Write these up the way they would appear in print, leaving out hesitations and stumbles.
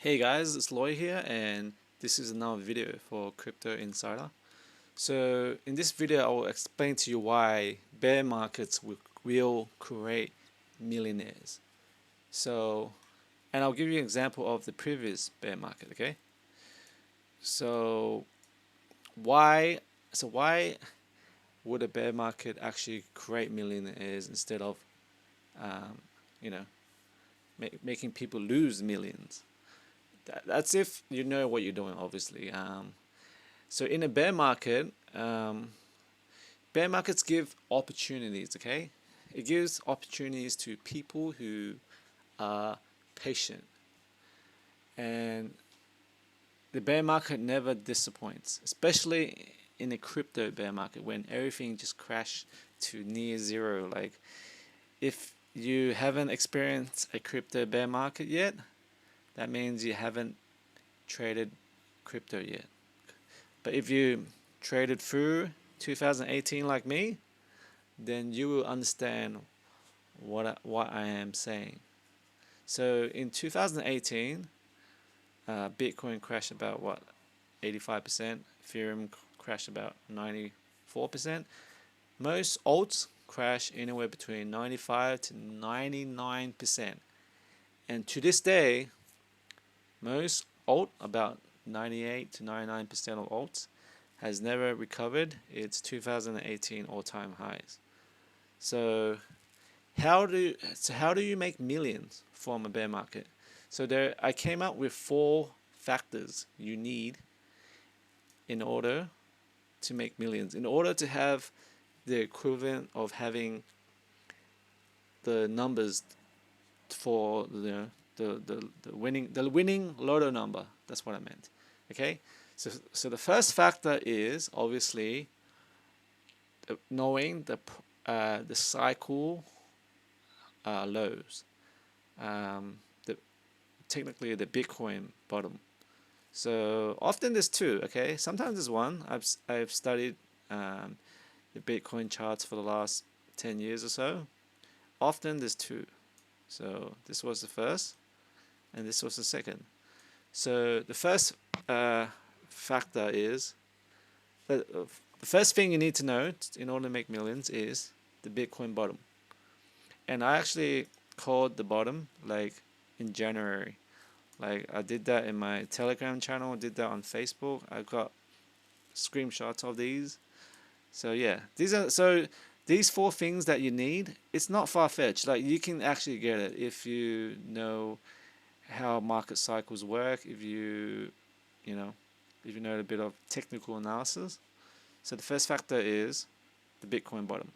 Hey guys, it's Loy here, and this is another video for Crypto Insider. So in this video I will explain to you why bear markets will create millionaires. So, and I'll give you an example of the previous bear market, okay? So why why would a bear market actually create millionaires instead of um, you know making people lose millions? That's if you know what you're doing, obviously. So in a bear markets give opportunities, okay? It gives opportunities to people who are patient. And the bear market never disappoints, especially in a crypto bear market when everything just crashed to near zero. Like, if you haven't experienced a crypto bear market yet, that means you haven't traded crypto yet. But if you traded through 2018 like me, then you will understand what I am saying. So in 2018, Bitcoin crashed about what 85%, Ethereum crashed about 94%. Most alts crash anywhere between 95 to 99%. And to this day, most about 98 to 99% of alts has never recovered its 2018 all-time highs. So how do you make millions from a bear market? So there, I came up with 4 factors you need in order to make millions. In order to have the equivalent of having the numbers for the winning lotto number. That's what I meant. Okay. So the first factor is obviously knowing the cycle lows. The technically the Bitcoin bottom. So often there's two. Okay, sometimes there's one. I've studied the Bitcoin charts for the last 10 years or so. Often there's two. So this was the first, and this was the second. So the first factor is the first thing you need to know in order to make millions is the Bitcoin bottom. And I actually called the bottom like in January. Like, I did that in my Telegram channel, I did that on Facebook. I got screenshots of these. So yeah, these 4 things that you need. It's not far fetched. Like, you can actually get it if you know how market cycles work. You know, if you know a bit of technical analysis. So the first factor is the Bitcoin bottom.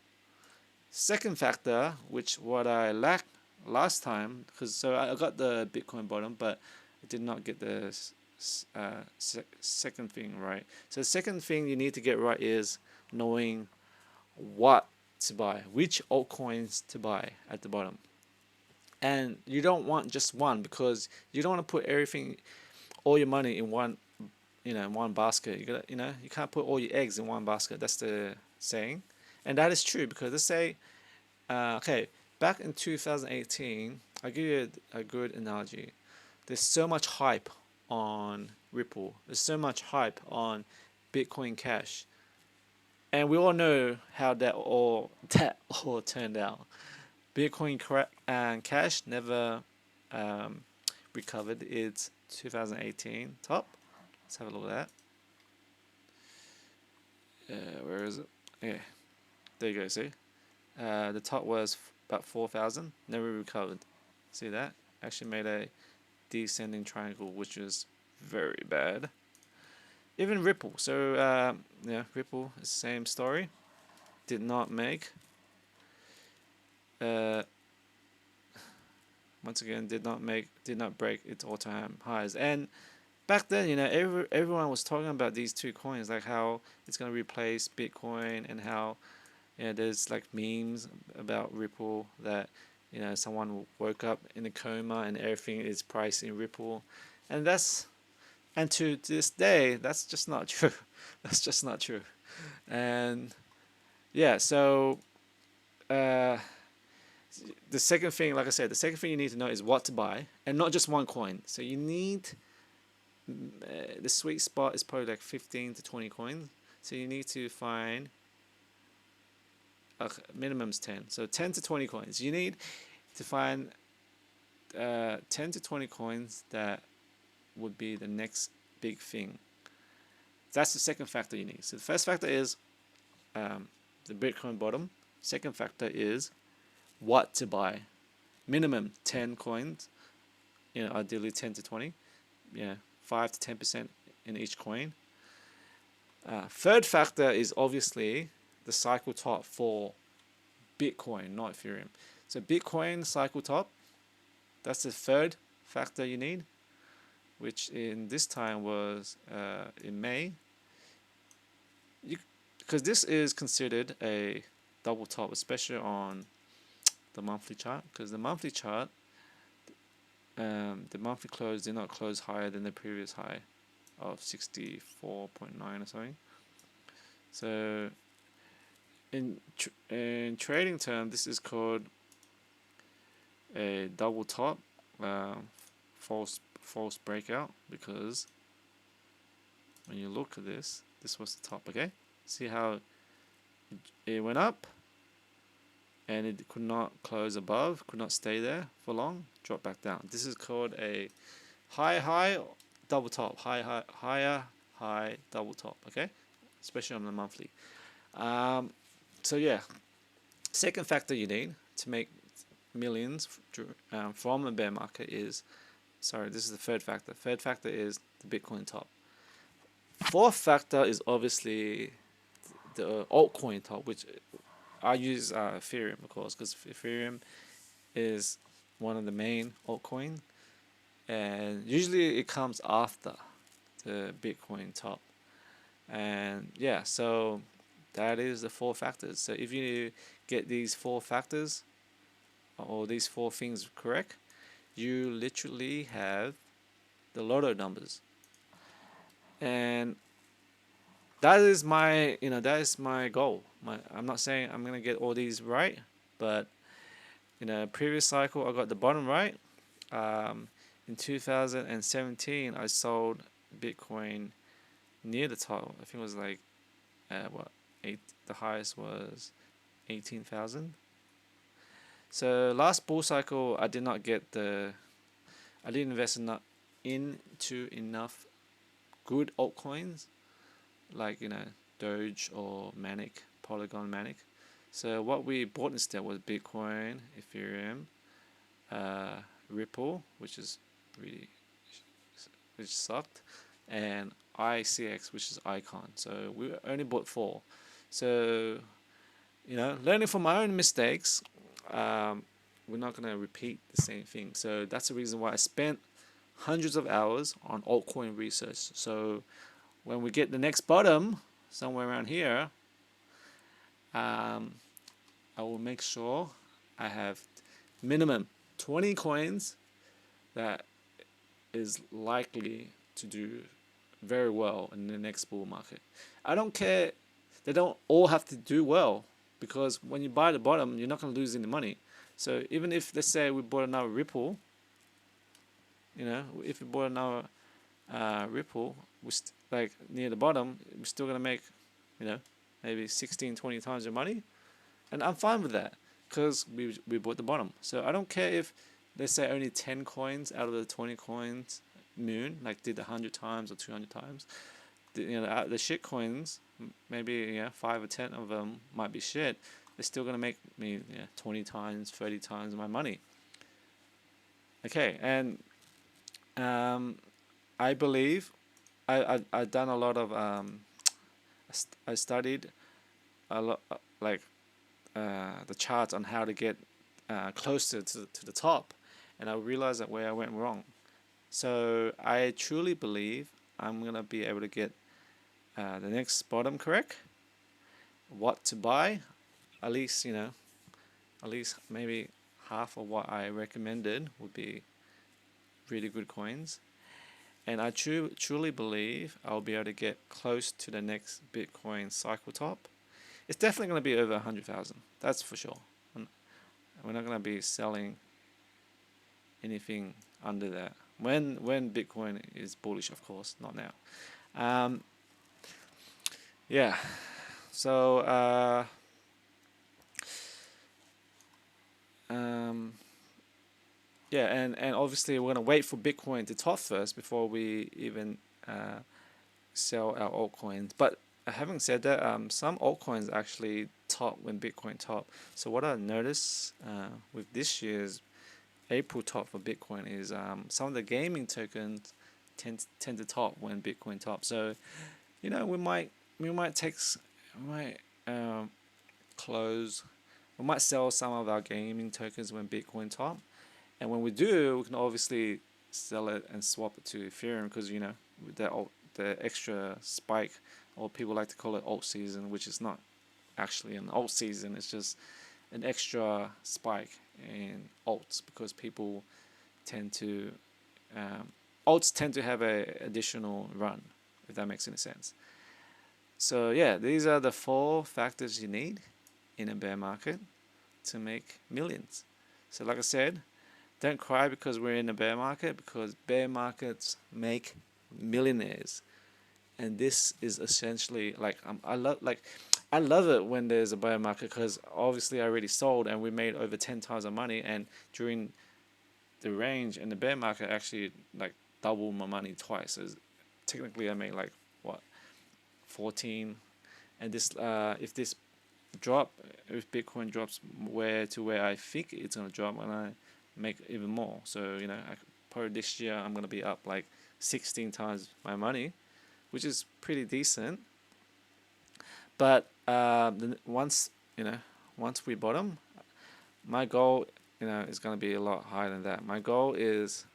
Second factor, which what I lacked last time, because so I got the Bitcoin bottom, but I did not get the second thing right. So the second thing you need to get right is knowing what to buy, which altcoins to buy at the bottom. And you don't want just one, because you don't want to put all your money in one, in one basket. You can't put all your eggs in one basket. That's the saying, and that is true, because let's say, okay, back in 2018, I'll give you a good analogy. There's so much hype on Ripple. There's so much hype on Bitcoin Cash, and we all know how that all turned out. Bitcoin and Cash never um, recovered its 2018 top. Let's have a look at that. Where is it? Yeah, there you go. See, the top was about 4,000. Never recovered. See that? Actually made a descending triangle, which is very bad. Even Ripple. So yeah, Ripple is the same story. Did not make. Uh, Once again, did not break its all-time highs. And back then, everyone was talking about these two coins, like how it's gonna replace Bitcoin, and how there's like memes about Ripple that someone woke up in a coma and everything is priced in Ripple, and to this day that's just not true. That's just not true. And yeah, uh, the second thing, like I said, the second thing you need to know is what to buy, and not just one coin. So you need the sweet spot is probably like 15 to 20 coins. So you need to find minimum's 10. So 10 to 20 coins. You need to find 10 to 20 coins that would be the next big thing. That's the second factor you need. So the first factor is the Bitcoin bottom. Second factor is what to buy. Minimum 10 coins, ideally 10 to 20, 5 to 10% in each coin. Third factor is obviously the cycle top for Bitcoin, not Ethereum. So Bitcoin cycle top, that's the third factor you need, which in this time was in May. Because this is considered a double top, especially on the monthly chart. Because the monthly chart, the monthly close did not close higher than the previous high of 64.9 or something. So in trading term, this is called a double top, false breakout, because when you look at this was the top. Okay, see how it went up and it could not close above, could not stay there for long, drop back down. This is called a high double top, higher high double top. Okay, especially on the monthly. So yeah, second factor you need to make millions from the bear market is, this is the third factor. Third factor is the Bitcoin top. Fourth factor is obviously the altcoin top, which I use Ethereum, of course, because Ethereum is one of the main altcoins, and usually it comes after the Bitcoin top. And yeah, so that is the four factors. So if you get these four factors or these four things correct, you literally have the lotto numbers. And that is my goal. I'm not saying I'm gonna get all these right, but in a previous cycle I got the bottom right. In 2017 I sold Bitcoin near the top. I think it was like the highest was 18,000. So last bull cycle I did not get I didn't invest into enough good altcoins like Doge or Polygon Manic. So what we bought instead was Bitcoin, Ethereum, Ripple, which sucked, and ICX, which is Icon. So we only bought 4. So learning from my own mistakes, we're not gonna repeat the same thing. So that's the reason why I spent hundreds of hours on altcoin research. So when we get the next bottom somewhere around here, I will make sure I have minimum 20 coins that is likely to do very well in the next bull market. I don't care. They don't all have to do well, because when you buy the bottom, you're not going to lose any money. So even if, let's say, we bought another Ripple, if we bought another Ripple, like near the bottom, we're still going to make, maybe 16, 20 times your money. And I'm fine with that, because we bought the bottom. So I don't care if, let's say, only 10 coins out of the 20 coins did 100 times or 200 times. The shit coins, maybe 5 or 10 of them might be shit. They're still gonna make me 20 times, 30 times my money. Okay, and I believe I've done a lot of I studied a lot the charts on how to get closer to the top, and I realized that where I went wrong. So I truly believe I'm gonna be able to get the next bottom correct, what to buy, at least maybe half of what I recommended would be really good coins, and I truly believe I'll be able to get close to the next Bitcoin cycle top. It's definitely going to be over 100,000, that's for sure. we're not gonna be selling anything under that when Bitcoin is bullish, of course, not now. um, yeah, so um, yeah, and obviously we're gonna wait for Bitcoin to top first before we even sell our altcoins. But having said that, some altcoins actually top when Bitcoin top. So what I noticed with this year's April top for Bitcoin is some of the gaming tokens tend to top when Bitcoin top. So you know, we might um, close, we might sell some of our gaming tokens when Bitcoin top, and when we do, we can obviously sell it and swap it to Ethereum, because you know, with the extra spike, or people like to call it alt season, which is not actually an alt season. It's just an extra spike in alts, because people tend to alts tend to have a additional run, if that makes any sense. So yeah, these are the 4 factors you need in a bear market to make millions. So like I said, don't cry because we're in a bear market, because bear markets make millionaires. And this is essentially like I love it when there's a bear market, because obviously I already sold and we made over 10 times our money, and during the range and the bear market actually like double my money twice. So technically I made like what, 14. And this if Bitcoin drops where I think it's gonna drop, and I make even more. So you know, probably this year I'm gonna be up like 16 times my money, which is pretty decent. But once we bottom, my goal, is gonna be a lot higher than that. My goal is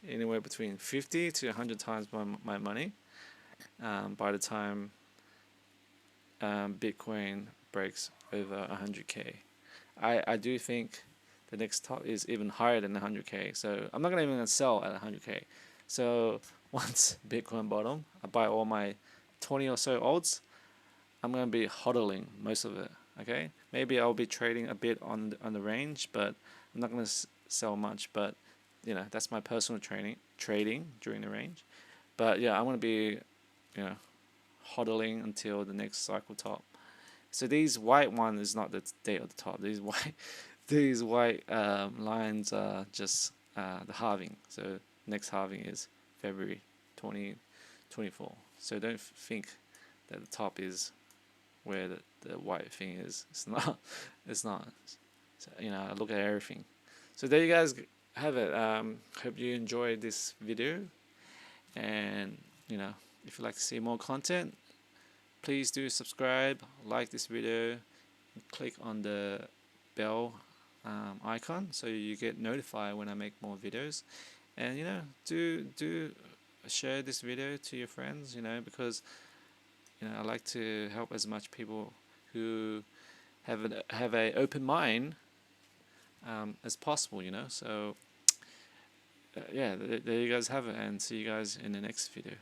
anywhere between 50 to 100 times my money by the time Bitcoin breaks over 100K. I do think the next top is even higher than 100K. So I'm not gonna even sell at 100K. So once Bitcoin bottom, I buy all my 20 or so odds. I'm gonna be hodling most of it. Okay, maybe I'll be trading a bit on the range, but I'm not gonna sell much. But that's my personal trading during the range. But yeah, I'm gonna be hodling until the next cycle top. So these white one is not the date of the top. These white lines are just the halving. So next halving is February 2024. So don't think that the top is where the white thing is. It's not. It's not. So, I look at everything. So there you guys have it. Hope you enjoyed this video, and if you'd like to see more content, please do subscribe, like this video, and click on the bell icon so you get notified when I make more videos. And do share this video to your friends, because I like to help as much people who have a open mind as possible. So yeah, there you guys have it, and see you guys in the next video.